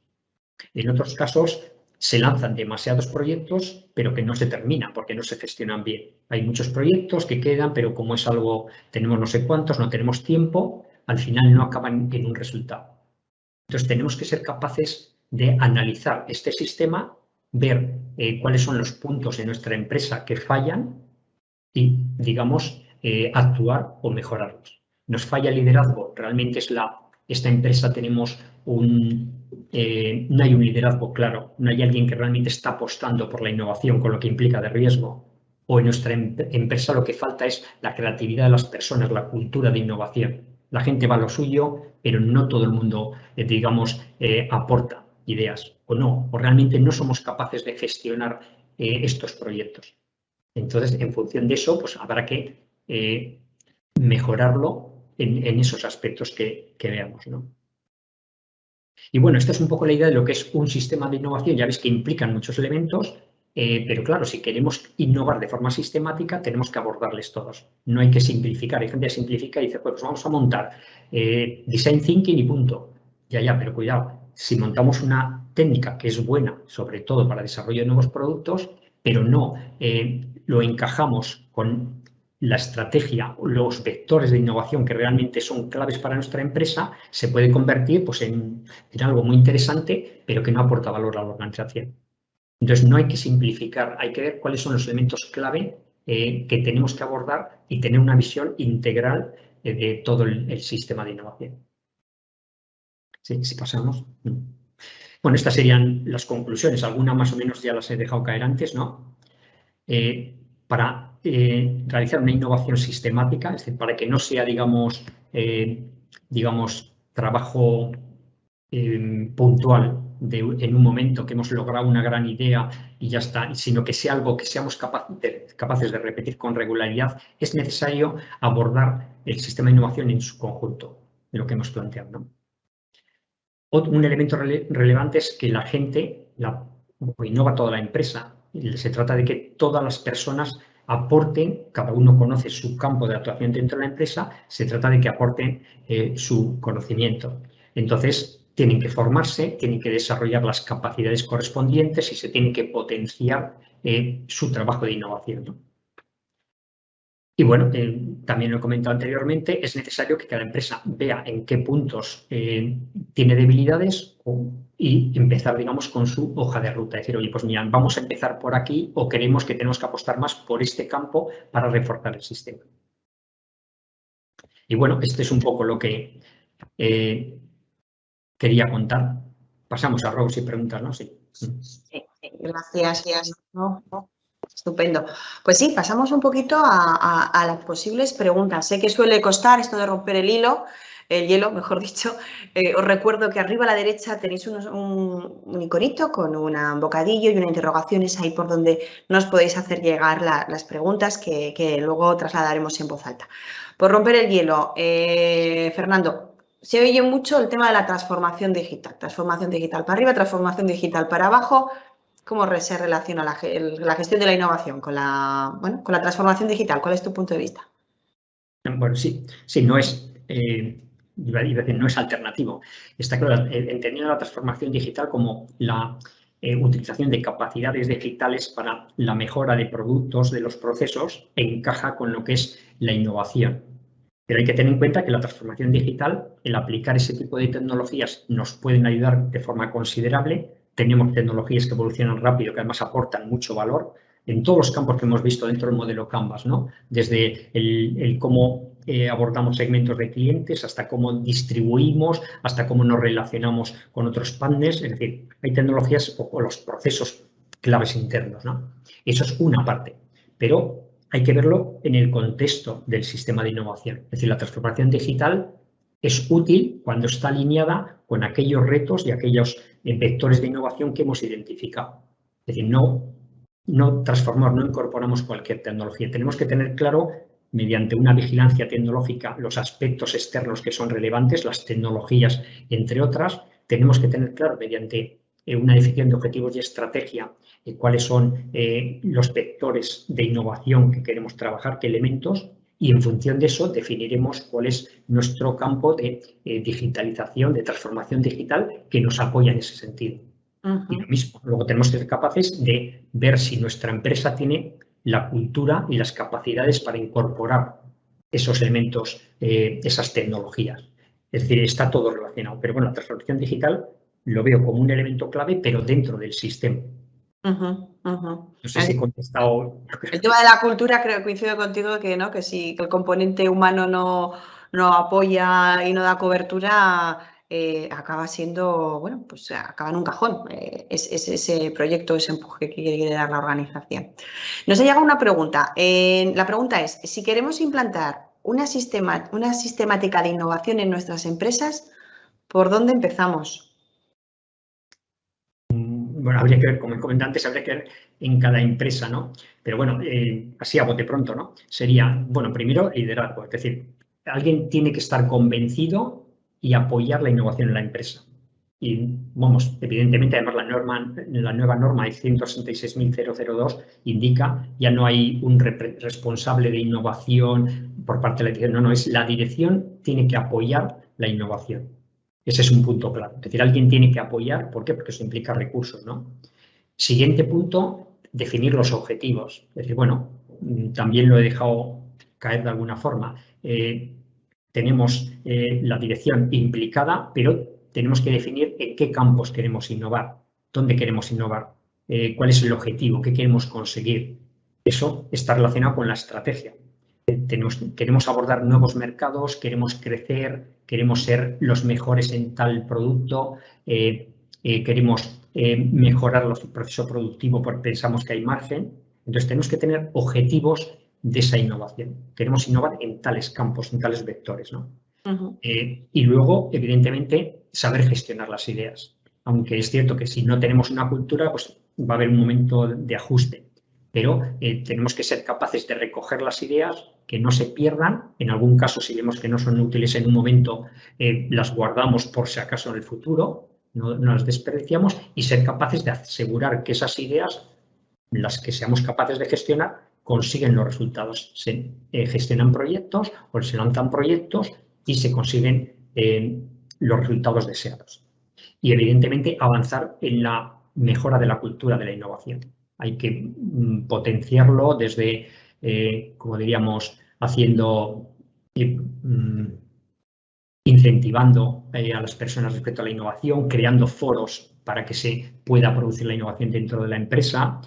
S2: En otros casos se lanzan demasiados proyectos, pero que no se terminan porque no se gestionan bien. Hay muchos proyectos que quedan, pero como es algo, tenemos no sé cuántos, no tenemos tiempo, al final no acaban en un resultado. Entonces tenemos que ser capaces de analizar este sistema, ver cuáles son los puntos en nuestra empresa que fallan y, digamos, actuar o mejorarlos. Nos falla el liderazgo, realmente esta empresa tenemos no hay un liderazgo claro, no hay alguien que realmente está apostando por la innovación con lo que implica de riesgo. O en nuestra empresa lo que falta es la creatividad de las personas, la cultura de innovación. La gente va a lo suyo, pero no todo el mundo, digamos, aporta ideas o no, o realmente no somos capaces de gestionar estos proyectos. Entonces, en función de eso, pues habrá que mejorarlo en esos aspectos que veamos, ¿no? Y bueno, esta es un poco la idea de lo que es un sistema de innovación. Ya ves que implican muchos elementos, pero claro, si queremos innovar de forma sistemática, tenemos que abordarles todos. No hay que simplificar. Hay gente que simplifica y dice, pues vamos a montar design thinking y punto. Ya, pero cuidado. Si montamos una técnica que es buena, sobre todo para desarrollo de nuevos productos, pero no lo encajamos con la estrategia, los vectores de innovación que realmente son claves para nuestra empresa, se puede convertir pues, en algo muy interesante, pero que no aporta valor a la organización. Entonces, no hay que simplificar, hay que ver cuáles son los elementos clave que tenemos que abordar y tener una visión integral de todo el sistema de innovación. Sí, si pasamos. Bueno, estas serían las conclusiones. Algunas más o menos ya las he dejado caer antes, ¿no? Para realizar una innovación sistemática, es decir, para que no sea, digamos, trabajo puntual en un momento que hemos logrado una gran idea y ya está, sino que sea algo que seamos capaces de repetir con regularidad, es necesario abordar el sistema de innovación en su conjunto, de lo que hemos planteado, ¿no? Un elemento relevante es que la gente innova toda la empresa. Se trata de que todas las personas aporten, cada uno conoce su campo de actuación dentro de la empresa, se trata de que aporten su conocimiento. Entonces, tienen que formarse, tienen que desarrollar las capacidades correspondientes y se tiene que potenciar su trabajo de innovación, ¿no? Y bueno, también lo he comentado anteriormente, es necesario que cada empresa vea en qué puntos tiene debilidades y empezar, digamos, con su hoja de ruta. Es decir, oye, pues mira, vamos a empezar por aquí o creemos que tenemos que apostar más por este campo para reforzar el sistema. Y bueno, este es un poco lo que quería contar. Pasamos a Rose y preguntas, ¿no? Sí.
S1: Sí, gracias. Estupendo. Pues sí, pasamos un poquito a las posibles preguntas. Sé que suele costar esto de romper el hielo, mejor dicho. Os recuerdo que arriba a la derecha tenéis un iconito con un bocadillo y una interrogación. Es ahí por donde nos podéis hacer llegar las preguntas que luego trasladaremos en voz alta. Por romper el hielo, Fernando, se oye mucho el tema de la transformación digital para arriba, transformación digital para abajo. ¿Cómo se relaciona la gestión de la innovación con la transformación digital? ¿Cuál es tu punto de vista?
S2: Bueno, sí, no es, iba a decir, no es alternativo. Está claro, entendiendo la transformación digital como la utilización de capacidades digitales para la mejora de productos, de los procesos, encaja con lo que es la innovación. Pero hay que tener en cuenta que la transformación digital, el aplicar ese tipo de tecnologías, nos pueden ayudar de forma considerable. Tenemos tecnologías que evolucionan rápido, que además aportan mucho valor en todos los campos que hemos visto dentro del modelo Canvas, ¿no? Desde el cómo abordamos segmentos de clientes, hasta cómo distribuimos, hasta cómo nos relacionamos con otros partners. Es decir, hay tecnologías o los procesos claves internos, ¿no? Eso es una parte, pero hay que verlo en el contexto del sistema de innovación. Es decir, la transformación digital es útil cuando está alineada con aquellos retos y aquellos vectores de innovación que hemos identificado. Es decir, no transformamos, no incorporamos cualquier tecnología. Tenemos que tener claro, mediante una vigilancia tecnológica, los aspectos externos que son relevantes, las tecnologías, entre otras. Tenemos que tener claro, mediante una definición de objetivos y estrategia, cuáles son los vectores de innovación que queremos trabajar, qué elementos, y en función de eso definiremos cuál es nuestro campo de digitalización, de transformación digital que nos apoya en ese sentido. Y lo mismo, luego tenemos que ser capaces de ver si nuestra empresa tiene la cultura y las capacidades para incorporar esos elementos, esas tecnologías. Es decir, está todo relacionado. Pero bueno, la transformación digital lo veo como un elemento clave, pero dentro del sistema. No sé si he contestado.
S1: El tema de la cultura, creo que coincido contigo que no, que si el componente humano no apoya y no da cobertura, acaba siendo, bueno, pues acaba en un cajón. Es ese proyecto, ese empuje que quiere dar la organización. Nos ha llegado una pregunta. La pregunta es, si queremos implantar una sistemática de innovación en nuestras empresas, ¿por dónde empezamos?
S2: Bueno, habría que ver, como comenté antes, habría que ver en cada empresa, ¿no? Pero bueno, así a bote pronto, ¿no? Sería, bueno, primero liderazgo, es decir, alguien tiene que estar convencido y apoyar la innovación en la empresa. Y vamos, evidentemente, además la nueva norma 166.002 indica ya no hay un responsable de innovación por parte de la dirección, no, es la dirección tiene que apoyar la innovación. Ese es un punto claro. Es decir, alguien tiene que apoyar, ¿por qué? Porque eso implica recursos, ¿no? Siguiente punto, definir los objetivos. Es decir, bueno, también lo he dejado caer de alguna forma. Tenemos la dirección implicada, pero tenemos que definir en qué campos queremos innovar, dónde queremos innovar, cuál es el objetivo, qué queremos conseguir. Eso está relacionado con la estrategia. Queremos abordar nuevos mercados, queremos crecer, queremos ser los mejores en tal producto, queremos mejorar el proceso productivo porque pensamos que hay margen. Entonces tenemos que tener objetivos de esa innovación. Queremos innovar en tales campos, en tales vectores, ¿no? Y luego, evidentemente, saber gestionar las ideas. Aunque es cierto que si no tenemos una cultura, pues va a haber un momento de ajuste. Pero tenemos que ser capaces de recoger las ideas, que no se pierdan. En algún caso, si vemos que no son útiles en un momento, las guardamos por si acaso en el futuro, no las desperdiciamos, y ser capaces de asegurar que esas ideas, las que seamos capaces de gestionar, consiguen los resultados. Se gestionan proyectos o se lanzan proyectos y se consiguen los resultados deseados. Y, evidentemente, avanzar en la mejora de la cultura de la innovación. Hay que potenciarlo desde, como diríamos, incentivando a las personas respecto a la innovación, creando foros para que se pueda producir la innovación dentro de la empresa,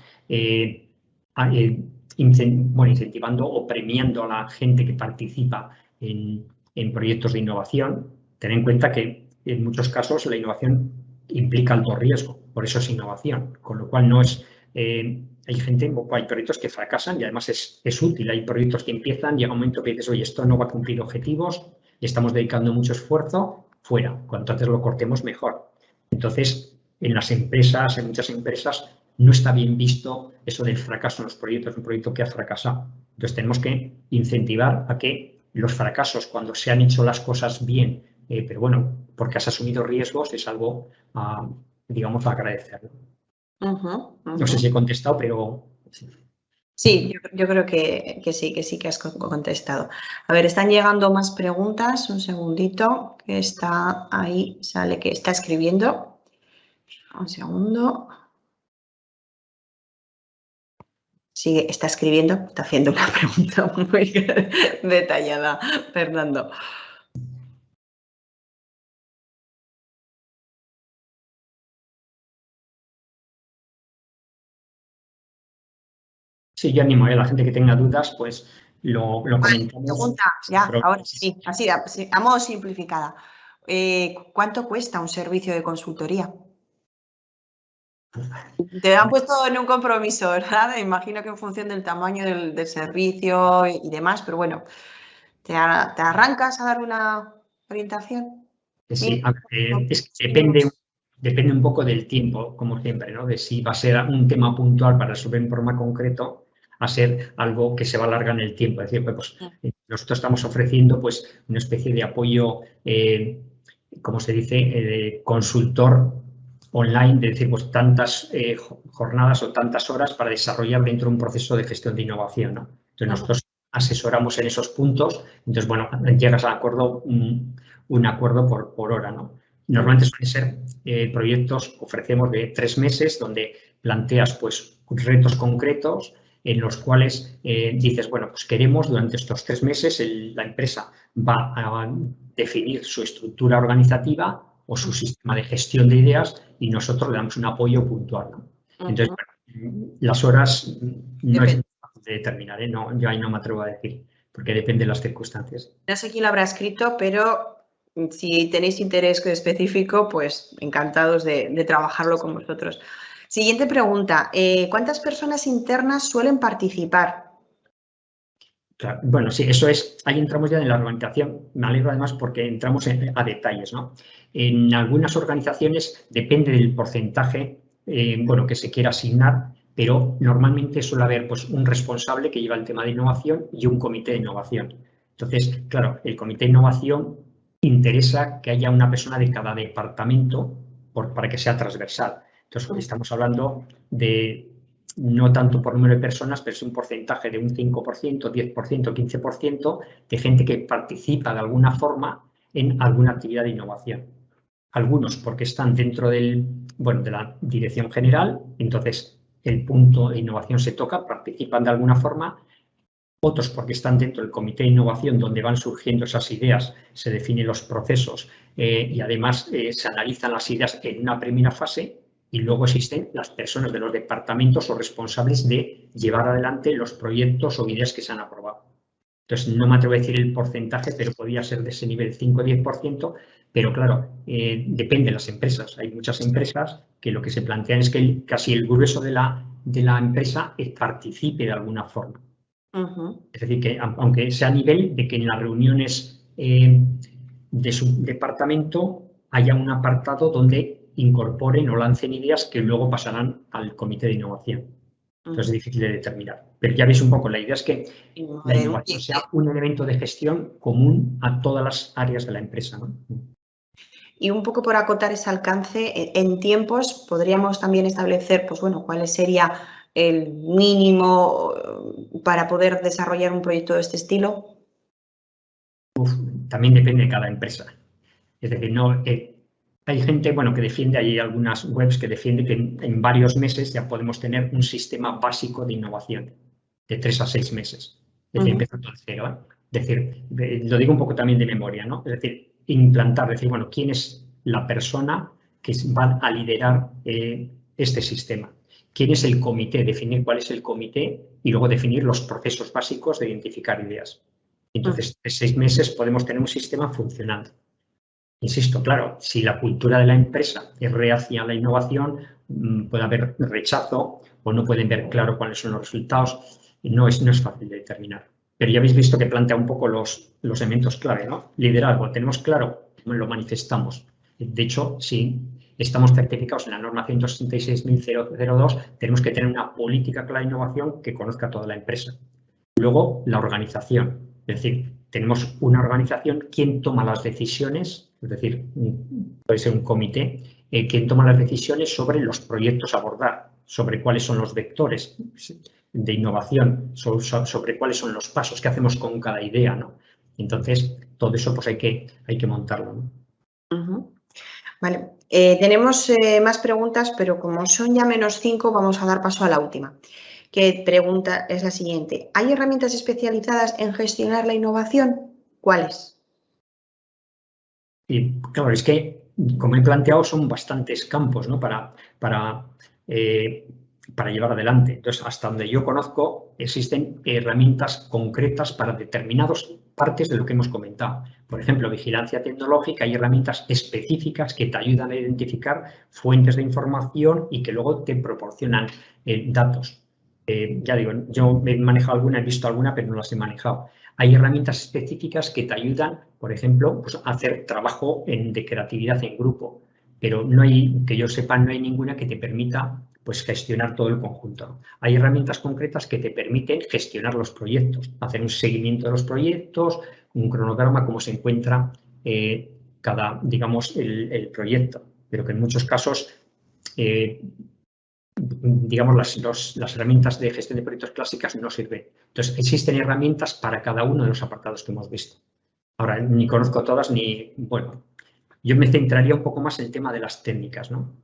S2: incentivando o premiando a la gente que participa en proyectos de innovación. Ten en cuenta que en muchos casos la innovación implica alto riesgo, por eso es innovación, con lo cual no es... hay proyectos que fracasan y además es útil. Hay proyectos que empiezan, llega un momento que dices, oye, esto no va a cumplir objetivos, estamos dedicando mucho esfuerzo, fuera. Cuanto antes lo cortemos, mejor. Entonces, en las empresas, en muchas empresas, no está bien visto eso del fracaso en los proyectos, un proyecto que ha fracasado. Entonces, tenemos que incentivar a que los fracasos, cuando se han hecho las cosas bien, pero bueno, porque has asumido riesgos, es algo, digamos, a agradecer. No sé si he contestado, pero...
S1: Sí, yo creo que sí que has contestado. A ver, están llegando más preguntas. Un segundito, que está ahí, sale que está escribiendo. Un segundo. sigue, está escribiendo, está haciendo una pregunta muy detallada, Fernando.
S2: Sí, yo animo a la gente que tenga dudas, pues lo comentamos.
S1: Pregunta, ya, ahora sí, así, a modo simplificada. ¿Cuánto cuesta un servicio de consultoría? Te han puesto en un compromiso, ¿verdad? Imagino que en función del tamaño del servicio y demás, pero bueno, ¿te arrancas a dar una orientación?
S2: Sí, es que depende un poco del tiempo, como siempre, ¿no? De si va a ser un tema puntual para resolver en forma concreto, a ser algo que se va a alargar en el tiempo. Es decir, pues, nosotros estamos ofreciendo pues, una especie de apoyo, como se dice, consultor online, de decir, pues tantas jornadas o tantas horas para desarrollar dentro de un proceso de gestión de innovación, ¿no? Entonces, nosotros asesoramos en esos puntos, entonces, bueno, llegas al acuerdo, un acuerdo por hora, ¿no? Normalmente suelen ser proyectos, ofrecemos de 3 meses, donde planteas pues retos concretos en los cuales dices, bueno, pues queremos durante estos 3 meses la empresa va a definir su estructura organizativa o su sistema de gestión de ideas y nosotros le damos un apoyo puntual, ¿no? Entonces, bueno, las horas no es fácil de determinar, ¿eh? No, yo ahí no me atrevo a decir, porque depende de las circunstancias.
S1: No sé quién lo habrá escrito, pero si tenéis interés específico, pues encantados de trabajarlo con vosotros. Siguiente pregunta. ¿Cuántas personas internas suelen participar?
S2: Claro, bueno, sí, eso es, ahí entramos ya en la organización. Me alegro además porque entramos a detalles, ¿no? En algunas organizaciones depende del porcentaje, bueno, que se quiera asignar, pero normalmente suele haber pues, un responsable que lleva el tema de innovación y un comité de innovación. Entonces, claro, el comité de innovación interesa que haya una persona de cada departamento para que sea transversal. Entonces, estamos hablando de no tanto por número de personas, pero es un porcentaje de un 5%, 10%, 15% de gente que participa de alguna forma en alguna actividad de innovación. Algunos porque están dentro de la dirección general, entonces el punto de innovación se toca, participan de alguna forma. Otros porque están dentro del comité de innovación donde van surgiendo esas ideas, se definen los procesos y además se analizan las ideas en una primera fase. Y luego existen las personas de los departamentos o responsables de llevar adelante los proyectos o ideas que se han aprobado. Entonces, no me atrevo a decir el porcentaje, pero podría ser de ese nivel 5 o 10%, pero claro, depende de las empresas. Hay muchas empresas que lo que se plantean es que casi el grueso de la empresa participe de alguna forma. Es decir, que aunque sea a nivel de que en las reuniones de su departamento haya un apartado donde incorporen o lancen ideas que luego pasarán al comité de innovación. Entonces es difícil de determinar. Pero ya veis un poco, la idea es que la innovación sea un elemento de gestión común a todas las áreas de la empresa, ¿no?
S1: Y un poco por acotar ese alcance, en tiempos podríamos también establecer, pues bueno, cuál sería el mínimo para poder desarrollar un proyecto de este estilo.
S2: También depende de cada empresa. Es decir, no, hay gente bueno, que defiende, hay algunas webs que defienden que en varios meses ya podemos tener un sistema básico de innovación, de 3 a 6 meses. Es decir, empezando de cero. Es decir, lo digo un poco también de memoria, ¿no? Es decir, implantar, decir, bueno, ¿quién es la persona que va a liderar este sistema? ¿Quién es el comité? Definir cuál es el comité y luego definir los procesos básicos de identificar ideas. Entonces, en 6 meses podemos tener un sistema funcionando. Insisto, claro, si la cultura de la empresa es reacia a la innovación, puede haber rechazo o no pueden ver claro cuáles son los resultados. No es fácil de determinar. Pero ya habéis visto que plantea un poco los elementos clave, ¿no? Liderazgo, tenemos claro, lo manifestamos. De hecho, si estamos certificados en la norma 166.002, tenemos que tener una política clara de innovación que conozca a toda la empresa. Luego, la organización. Es decir, tenemos una organización, ¿quién toma las decisiones? Es decir, puede ser un comité, ¿quién toma las decisiones sobre los proyectos a abordar? Sobre cuáles son los vectores de innovación, sobre cuáles son los pasos que hacemos con cada idea, ¿no? Entonces, todo eso pues hay que montarlo, ¿no?
S1: Vale, tenemos más preguntas, pero como son ya -5, vamos a dar paso a la última. que pregunta es la siguiente. ¿Hay herramientas especializadas en gestionar la innovación? ¿Cuáles?
S2: Y claro, es que, como he planteado, son bastantes campos, ¿no? para llevar adelante. Entonces, hasta donde yo conozco, existen herramientas concretas para determinadas partes de lo que hemos comentado. Por ejemplo, vigilancia tecnológica, hay herramientas específicas que te ayudan a identificar fuentes de información y que luego te proporcionan datos. Ya digo, yo he manejado alguna, he visto alguna, pero no las he manejado. Hay herramientas específicas que te ayudan, por ejemplo, pues, a hacer trabajo de creatividad en grupo, pero no hay, que yo sepa, no hay ninguna que te permita pues, gestionar todo el conjunto. Hay herramientas concretas que te permiten gestionar los proyectos, hacer un seguimiento de los proyectos, un cronograma, cómo se encuentra cada, digamos, el proyecto, pero que en muchos casos digamos, las herramientas de gestión de proyectos clásicas no sirven. Entonces, existen herramientas para cada uno de los apartados que hemos visto. Ahora, ni conozco todas, ni, bueno, yo me centraría un poco más en el tema de las técnicas, ¿no?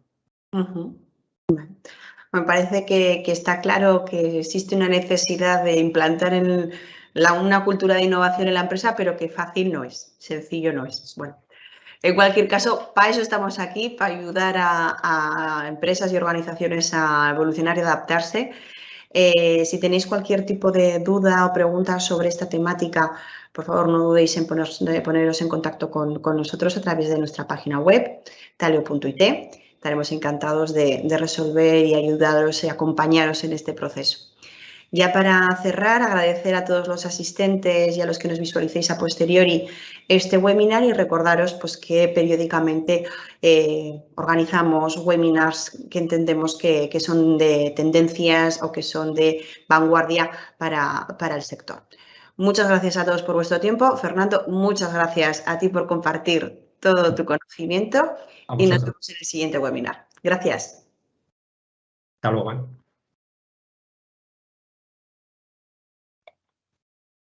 S1: Me parece que está claro que existe una necesidad de implantar una cultura de innovación en la empresa, pero que fácil no es, sencillo no es. Bueno, en cualquier caso, para eso estamos aquí, para ayudar a empresas y organizaciones a evolucionar y adaptarse. Si tenéis cualquier tipo de duda o pregunta sobre esta temática, por favor no dudéis en poneros en contacto con nosotros a través de nuestra página web, taleo.it. Estaremos encantados de resolver y ayudaros y acompañaros en este proceso. Ya para cerrar, agradecer a todos los asistentes y a los que nos visualicéis a posteriori este webinar y recordaros pues, que periódicamente organizamos webinars que entendemos que son de tendencias o que son de vanguardia para el sector. Muchas gracias a todos por vuestro tiempo. Fernando, muchas gracias a ti por compartir todo tu conocimiento y nos vemos en el siguiente webinar. Gracias.
S2: Hasta luego.